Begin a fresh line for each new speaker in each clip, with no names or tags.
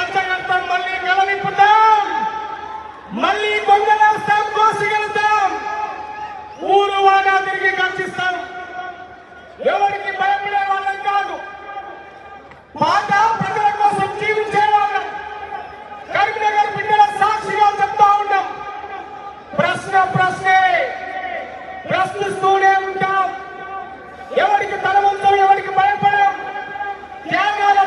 గచ్చగడతాం, మళ్ళీ గలనిప్పుతాం, మళ్ళీ దొంగలేస్తాం, కోసిగలుగుతాం, ఊరు వాగా తిరిగి గర్జిస్తాం. ఎవరికి భయపడే వాళ్ళం కాదు. పాట ప్రజల కోసం జీవించే వాళ్ళం. కరీంనగర్ బిడ్డల సాక్షిగా చెప్తా ఉన్నాం. ప్రశ్నే ప్రశ్నిస్తూనే ఉంటాం. ఎవరికి తలవంతం, ఎవరికి భయపడం. త్యాగాల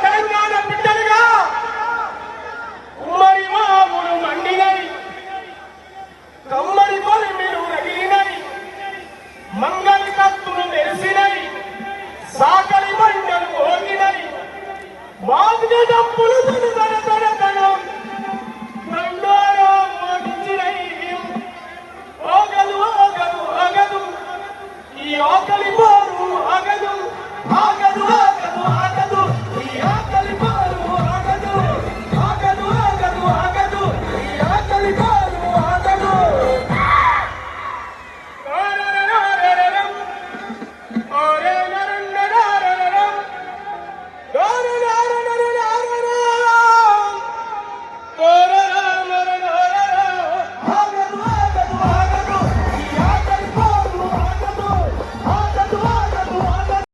తెలంగాణ బిడ్డలుగా ఉమ్మడి మాములు మండినై, కమ్మడి కొలిమిలు రగిలినై, మంగళ కత్తులు మెరిసినై, సాకలి మండలు మోగినై, మాదిగ డప్పులు